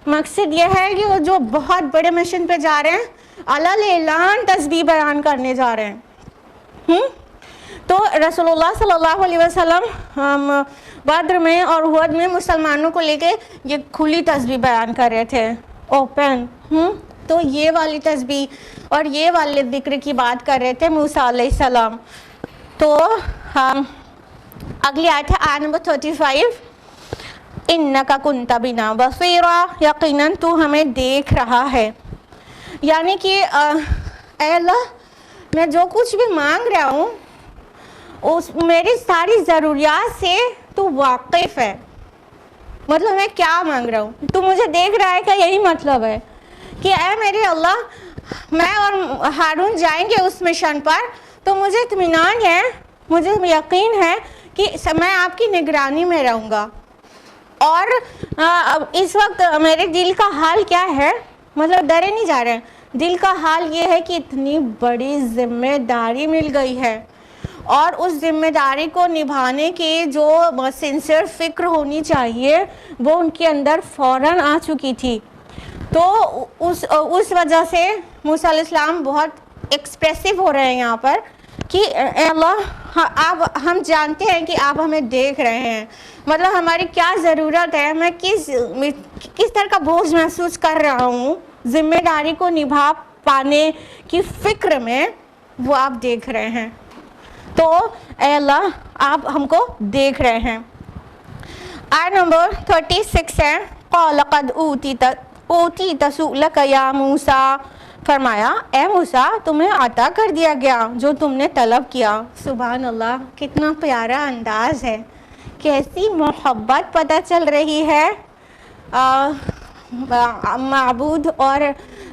مقصد یہ ہے کہ وہ جو بہت بڑے مشن پہ جا رہے ہیں، اعلان تسبیح بیان کرنے جا رہے ہیں. تو رسول اللہ صلی اللہ علیہ وسلم بدر میں اور احد میں مسلمانوں کو لے کے یہ کھلی تسبیح بیان کر رہے تھے، اوپن. تو یہ والی تسبیح اور یہ والے ذکر کی بات کر رہے تھے موسیٰ علیہ السلام. تو اگلی آیت ہے آیت نمبر 35. اِنَّكَ كُنْتَ بِنَا بَصِيرًا، یقیناً تو ہمیں دیکھ رہا ہے. یعنی کہ اے اللہ، میں جو کچھ بھی مانگ رہا ہوں میری ساری ضروریات سے تو واقف ہے. مطلب میں کیا مانگ رہا ہوں تو مجھے دیکھ رہا ہے. کہ یہی مطلب ہے کہ اے میرے اللہ، میں اور ہارون جائیں گے اس مشن پر، تو مجھے اطمینان ہے، مجھے یقین ہے کہ میں آپ کی نگرانی میں رہوں گا. اور اس وقت میرے دل کا حال کیا ہے؟ مطلب ڈرے نہیں جا رہے ہیں. دل کا حال یہ ہے کہ اتنی بڑی ذمہ داری مل گئی ہے، اور اس ذمہ داری کو نبھانے کی جو سنسیئر فکر ہونی چاہیے وہ ان کے اندر فوراً آ چکی تھی. تو اس وجہ سے موسیٰ علیہ السلام بہت ایکسپریسو ہو رہے ہیں یہاں پر کہ اے اللہ، آپ ہم جانتے ہیں کہ آپ ہمیں دیکھ رہے ہیں. مطلب ہماری کیا ضرورت ہے، میں کس طرح کا بوجھ محسوس کر رہا ہوں ذمہ داری کو نبھا پانے کی فکر میں، وہ آپ دیکھ رہے ہیں. تو اے اللہ، آپ ہم کو دیکھ رہے ہیں. آیت نمبر 36 ہے قَالَ قَدْ أُوتِيتَ سُؤْلَكَ يَا موسیٰ. فرمایا اے موسیٰ، تمہیں عطا کر دیا گیا جو تم نے طلب کیا. سبحان اللہ، کتنا پیارا انداز ہے، کیسی محبت پتہ چل رہی ہے معبود اور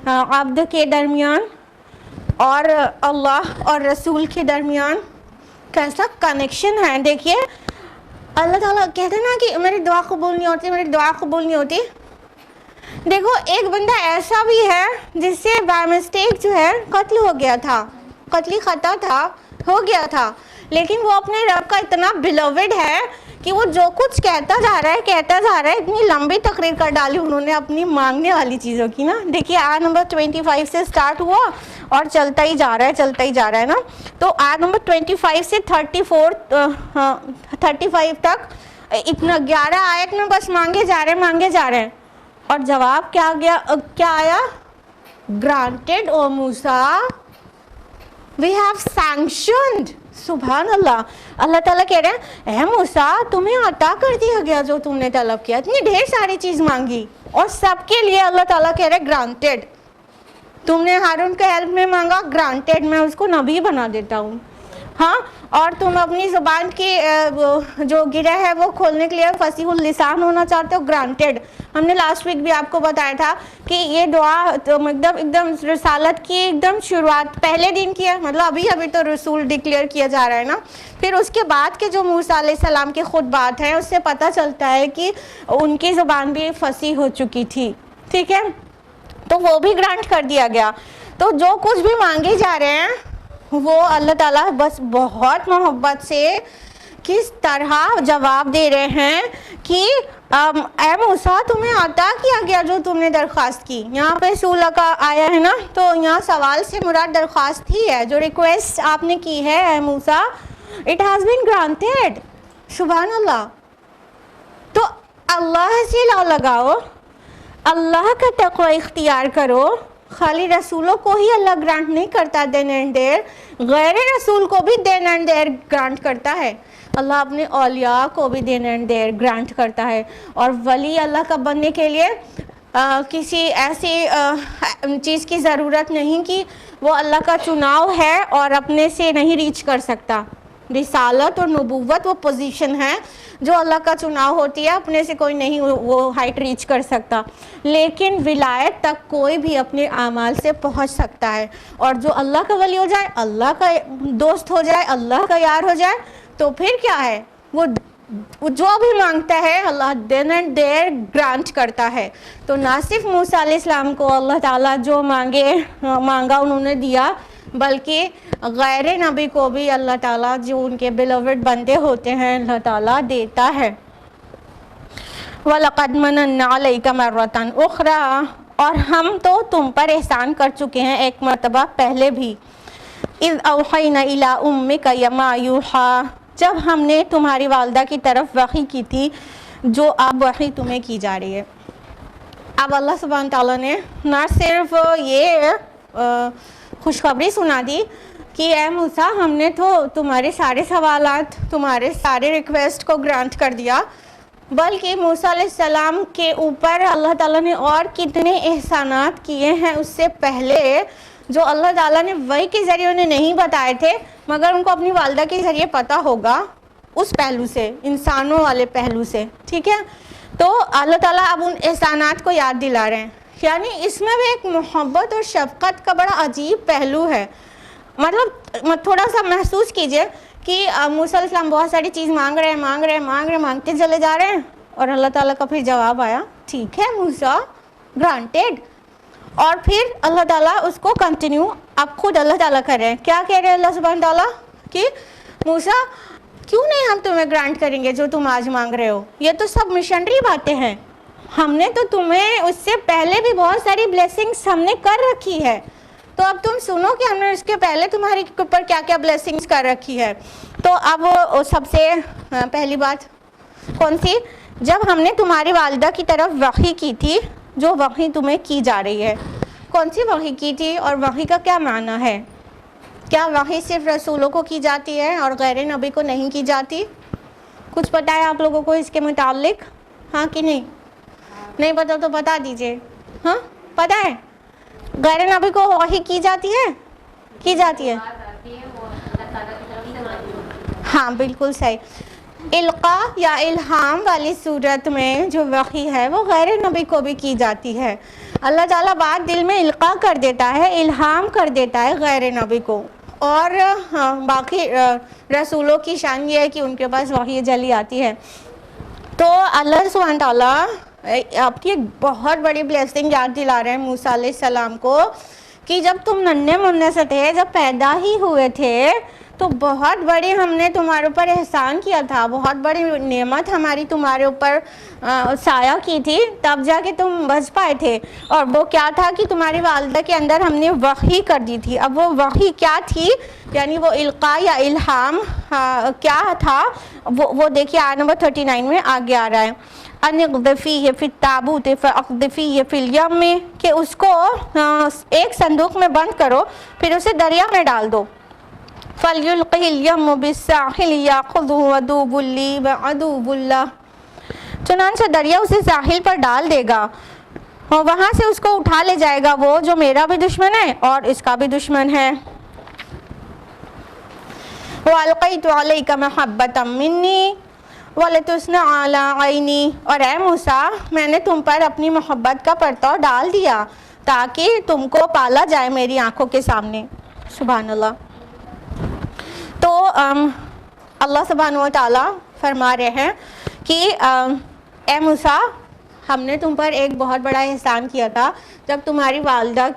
عبد کے درمیان، اور اللہ اور رسول کے درمیان. کیسا کنیکشن ہے. دیکھیے اللہ تعالیٰ کہتے ہیں نا کہ میری دعا قبول نہیں ہوتی، میری دعا قبول نہیں ہوتی. دیکھو ایک بندہ ایسا بھی ہے جس سے بائی مسٹیک جو ہے قتل ہو گیا تھا، قتلی خطا تھا، ہو گیا تھا، لیکن وہ اپنے رب کا اتنا بلوڈ ہے کہ وہ جو کچھ کہتا جا رہا ہے. اتنی لمبی تقریر کر ڈالی انہوں نے اپنی مانگنے والی چیزوں کی نا. دیکھیے آیت نمبر 25 سے سٹارٹ ہوا اور چلتا ہی جا رہا ہے نا. تو آیت نمبر 25 سے 35 تک اتنا 11 آیت میں بس مانگے جا رہے ہیں. اور جواب کیا آیا؟ Granted O Musa, we have sanctioned. سبحان اللہ. اللہ تعالیٰ کہہ رہے ہیں اے موسیٰ تمہیں عطا کر دیا گیا جو تم نے طلب کیا. اتنی ڈھیر ساری چیز مانگی اور سب کے لیے اللہ تعالیٰ کہہ رہے گرانٹیڈ. تم نے ہارون کے ہیلپ میں مانگا، گرانٹیڈ، میں اس کو نبی بنا دیتا ہوں. ہاں، اور تم اپنی زبان کی جو گرہ ہے وہ کھولنے کے لیے فصیح اللسان ہونا چاہتے ہو، گرانٹیڈ. ہم نے لاسٹ ویک بھی آپ کو بتایا تھا کہ یہ دعا ایک دم رسالت کی ایک دم شروعات پہلے دن کی ہے، مطلب ابھی تو رسول ڈکلیئر کیا جا رہا ہے نا. پھر اس کے بعد کے جو موسیٰ علیہ السلام کے خطبات ہیں اس سے پتہ چلتا ہے کہ ان کی زبان بھی فصیح ہو چکی تھی. ٹھیک ہے، تو وہ بھی گرانٹ کر دیا گیا. تو جو کچھ بھی مانگے جا رہے ہیں وہ اللہ تعالیٰ بس بہت محبت سے کس طرح جواب دے رہے ہیں کہ اے موسیٰ تمہیں عطا کیا گیا جو تم نے درخواست کی. یہاں پہ سولہ کا آیا ہے نا، تو یہاں سوال سے مراد درخواست ہی ہے. جو ریکویسٹ آپ نے کی ہے اے موسیٰ، اٹ ہیز بین گرانٹیڈ. سبحان اللہ. تو اللہ سے لا لگاؤ، اللہ کا تقوی اختیار کرو. خالی رسولوں کو ہی اللہ گرانٹ نہیں کرتا دین اینڈ دیر، غیر رسول کو بھی دین اینڈ دیر گرانٹ کرتا ہے. اللہ اپنے اولیاء کو بھی دین اینڈ دیر گرانٹ کرتا ہے. اور ولی اللہ کا بننے کے لیے کسی ایسی چیز کی ضرورت نہیں کہ وہ اللہ کا چناؤ ہے اور اپنے سے نہیں ریچ کر سکتا. رسالت اور نبوت وہ پوزیشن ہے جو اللہ کا چناؤ ہوتی ہے، اپنے سے کوئی نہیں وہ ہائٹ ریچ کر سکتا. لیکن ولایت تک کوئی بھی اپنے اعمال سے پہنچ سکتا ہے. اور جو اللہ کا ولی ہو جائے، اللہ کا دوست ہو جائے، اللہ کا یار ہو جائے، تو پھر کیا ہے، وہ جو بھی مانگتا ہے اللہ دین اینڈ دیر گرانٹ کرتا ہے. تو نہ صرف موسیٰ علیہ السلام کو اللہ تعالیٰ جو مانگا انہوں نے دیا، بلکہ غیر نبی کو بھی اللہ تعالیٰ جو ان کے بلوڈ بندے ہوتے ہیں اللہ تعالیٰ دیتا ہے. وَلَقَدْ مَنَنَّا عَلَيْكَ مَرَّةً أُخْرَىٰ، اور ہم تو تم پر احسان کر چکے ہیں ایک مرتبہ پہلے بھی. اِذْ أَوْحَيْنَا إِلَىٰ أُمِّكَ مَا يُوحَىٰ، جب ہم نے تمہاری والدہ کی طرف وحی کی تھی جو اب وحی تمہیں کی جا رہی ہے. اب اللہ سبحانہ تعالیٰ نے نہ صرف یہ خوشخبری سنا دی کہ اے موسیٰ ہم نے تو تمہارے سارے سوالات، تمہارے سارے ریکویسٹ کو گرانٹ کر دیا، بلکہ موسیٰ علیہ السلام کے اوپر اللہ تعالیٰ نے اور کتنے احسانات کیے ہیں اس سے پہلے جو اللہ تعالیٰ نے وحی کے ذریعے انہیں نہیں بتائے تھے، مگر ان کو اپنی والدہ کے ذریعے پتہ ہوگا اس پہلو سے، انسانوں والے پہلو سے. ٹھیک ہے، تو اللہ تعالیٰ اب ان احسانات کو یاد دلا رہے ہیں. یعنی اس میں بھی ایک محبت اور شفقت کا بڑا عجیب پہلو ہے. مطلب تھوڑا سا محسوس کیجئے کہ موسیٰ علیہ السلام بہت ساری چیز مانگتے چلے جا رہے ہیں، اور اللہ تعالیٰ کا پھر جواب آیا ٹھیک ہے موسیٰ گرانٹیڈ. اور پھر اللہ تعالیٰ اس کو کنٹینیو اب خود اللہ تعالیٰ کر رہے ہیں. کیا کہہ رہے ہیں اللہ سبحانہ تعالیٰ کہ موسیٰ کیوں نہیں ہم تمہیں گرانٹ کریں گے جو تم آج مانگ رہے ہو؟ یہ تو سب مشنری باتیں ہیں. ہم نے تو تمہیں اس سے پہلے بھی بہت ساری بلیسنگز ہم نے کر رکھی ہے، تو اب تم سنو کہ ہم نے اس کے پہلے تمہارے اوپر کیا کیا بلیسنگز کر رکھی ہے. تو اب سب سے پہلی بات کون سی؟ جب ہم نے تمہاری والدہ کی طرف وحی کی تھی جو وحی تمہیں کی جا رہی ہے. کون سی وحی کی تھی اور وحی کا کیا معنی ہے؟ کیا وحی صرف رسولوں کو کی جاتی ہے اور غیر نبی کو نہیں کی جاتی؟ کچھ پتہ ہے آپ لوگوں کو اس کے متعلق؟ ہاں کہ نہیں؟ نہیں پتہ تو بتا دیجئے. ہاں پتہ ہے غیر نبی کو وحی کی جاتی ہے؟ کی جاتی ہے. ہاں بالکل صحیح. القاء یا الہام والی صورت میں جو وحی ہے وہ غیر نبی کو بھی کی جاتی ہے. اللہ تعالیٰ بات دل میں القاء کر دیتا ہے، الہام کر دیتا ہے غیر نبی کو، اور باقی رسولوں کی شان یہ ہے کہ ان کے پاس وحی جلی آتی ہے. تو اللہ سبحانہ تعالیٰ آپ کی ایک بہت بڑی بلیسنگ یاد دلا رہے ہیں موسیٰ علیہ السلام کو کہ جب تم ننھے منھے سے تھے، جب پیدا ہی ہوئے تھے، تو بہت بڑی ہم نے تمہارے اوپر احسان کیا تھا، بہت بڑی نعمت ہماری تمہارے اوپر سایہ کی تھی، تب جا کے تم بچ پائے تھے. اور وہ کیا تھا کہ تمہاری والدہ کے اندر ہم نے وحی کر دی تھی. اب وہ وحی کیا تھی، یعنی وہ القاء یا الہام کیا تھا، وہ دیکھیے آیت نمبر 39 میں آگے آ رہا ہے. ان اقذفیہ فی التابوت فاقذفیہ فی الیم، کہ اس کو ایک صندوق میں بند کرو پھر اسے دریا میں ڈال دو. فَلْيُلْقِهِ الْيَمُّ بِالسَّاحِلِ يَأْخُذْهُ عَدُوٌّ لِّي وَعَدُوٌّ لَّهُ، چنانچہ دریا اسے ساحل پر ڈال دے گا اور وہاں سے اس کو اٹھا لے جائے گا وہ جو میرا بھی دشمن ہے اور اس کا بھی دشمن ہے. وَأَلْقَيْتُ عَلَيْكَ مَحَبَّةً مِّنِّي وَلِتُصْنَعَ عَلَىٰ عَيْنِي، اور اے موسیٰ میں نے تم پر اپنی محبت کا پرتو ڈال دیا تاکہ تم کو پالا جائے میری آنکھوں کے سامنے. سبحان اللہ. تو اللہ سبحانہ و تعالیٰ فرما رہے ہیں کہ اے موسیٰ ہم نے تم پر ایک بہت بڑا احسان کیا تھا جب تمہاری والدہ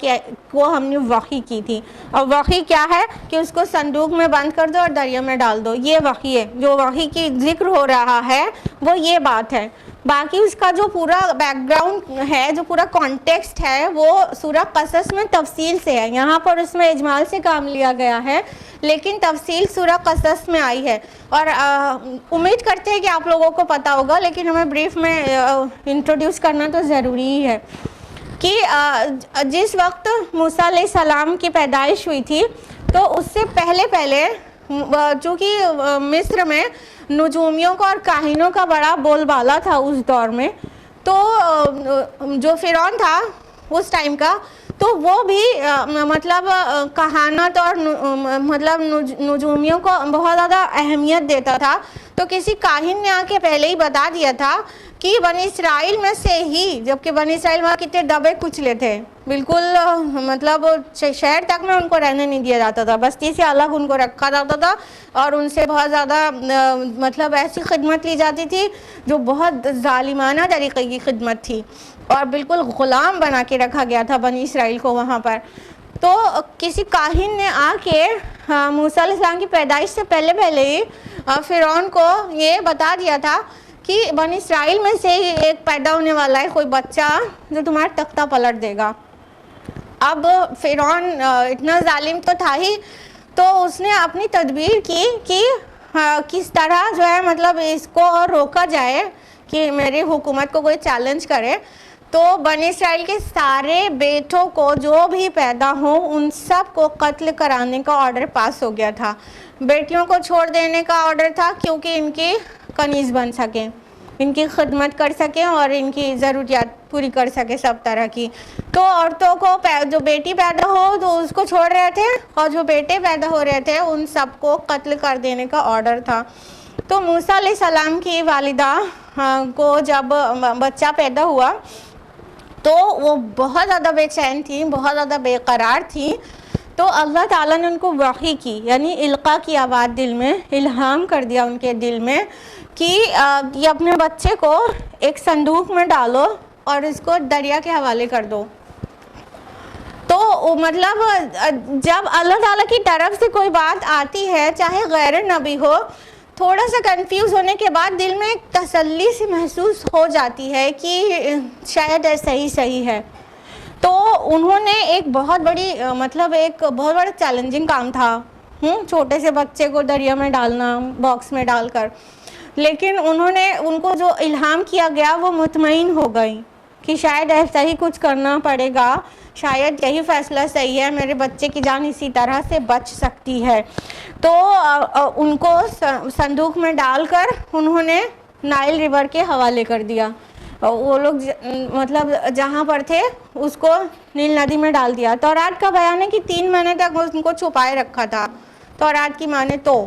کو ہم نے وحی کی تھی. اور وحی کیا ہے کہ اس کو صندوق میں بند کر دو اور دریا میں ڈال دو. یہ وحی ہے، جو وحی کی ذکر ہو رہا ہے وہ یہ بات ہے. باقی اس کا جو پورا بیک گراؤنڈ ہے، جو پورا کانٹیکسٹ ہے، وہ سورہ قصص میں تفصیل سے ہے. یہاں پر اس میں اجمال سے کام لیا گیا ہے لیکن تفصیل سورہ قصص میں آئی ہے. اور امید کرتے ہیں کہ آپ لوگوں کو پتہ ہوگا لیکن ہمیں بریف میں انٹروڈیوس کرنا تو ضروری ہی ہے کہ جس وقت موسیٰ علیہ السلام کی پیدائش ہوئی تھی تو اس سے پہلے چونکہ مصر میں نجومیوں کا اور کاہنوں کا بڑا بول بالا تھا اس دور میں، تو جو فرعون تھا اس ٹائم کا، تو وہ بھی مطلب کہانت اور مطلب نجومیوں کو بہت زیادہ اہمیت دیتا تھا. تو کسی کاہن نے آ کے پہلے ہی بتا دیا تھا کہ بنی اسرائیل میں سے ہی، جبکہ بنی اسرائیل وہاں کتنے دبے کچلے تھے، بالکل مطلب شہر تک میں ان کو رہنے نہیں دیا جاتا تھا، بستی سے الگ ان کو رکھا جاتا تھا اور ان سے بہت زیادہ مطلب ایسی خدمت لی جاتی تھی جو بہت ظالمانہ طریقے کی خدمت تھی اور بالکل غلام بنا کے رکھا گیا تھا بنی اسرائیل کو وہاں پر. تو کسی کاہن نے آ کے موسیٰ علیہ السلام کی پیدائش سے پہلے ہی فرعون کو یہ بتا دیا تھا کہ بنی اسرائیل میں سے ہی ایک پیدا ہونے والا ہے کوئی بچہ جو تمہارا تختہ پلٹ دے گا. اب فرعون اتنا ظالم تو تھا ہی، تو اس نے اپنی تدبیر کی کہ کس طرح جو ہے مطلب اس کو روکا جائے کہ میری حکومت کو کوئی چیلنج کرے. تو بنی اسرائیل کے سارے بیٹوں کو جو بھی پیدا ہوں ان سب کو قتل کرانے کا آرڈر پاس ہو گیا تھا. بیٹیوں کو چھوڑ دینے کا آرڈر تھا کیونکہ ان کی کنیز بن سکیں، ان کی خدمت کر سکیں اور ان کی ضروریات پوری کر سکے سب طرح کی. تو عورتوں کو جو بیٹی پیدا ہو تو اس کو چھوڑ رہے تھے اور جو بیٹے پیدا ہو رہے تھے ان سب کو قتل کر دینے کا آرڈر تھا. تو موسیٰ علیہ السلام کی والدہ کو جب بچہ پیدا ہوا تو وہ بہت زیادہ بے چین تھی، بہت زیادہ بے قرار تھی. تو اللہ تعالیٰ نے ان کو وحی کی، یعنی القاء کی آواز دل میں، الہام کر دیا ان کے دل میں کہ یہ اپنے بچے کو ایک صندوق میں ڈالو اور اس کو دریا کے حوالے کر دو. تو مطلب جب اللہ تعالیٰ کی طرف سے کوئی بات آتی ہے چاہے غیر نبی ہو، تھوڑا سا کنفیوز ہونے کے بعد دل میں ایک تسلی سی محسوس ہو جاتی ہے کہ شاید صحیح ہے. تو انہوں نے ایک بہت بڑی مطلب ایک بہت بڑا چیلنجنگ کام تھا چھوٹے سے بچے کو دریا میں ڈالنا باکس میں ڈال کر، لیکن انہوں نے ان کو جو الہام کیا گیا وہ مطمئن ہو گئی کہ شاید ایسا ہی کچھ کرنا پڑے گا، شاید یہی فیصلہ صحیح ہے، میرے بچے کی جان اسی طرح سے بچ سکتی ہے. تو ان کو صندوق میں ڈال کر انہوں نے نائل ریور کے حوالے کر دیا. وہ لوگ مطلب جہاں پر تھے اس کو نیل ندی میں ڈال دیا. تورات کا بیان ہے کہ 3 مہینے تک ان کو چھپائے رکھا تھا. تورات کی مانے تو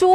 2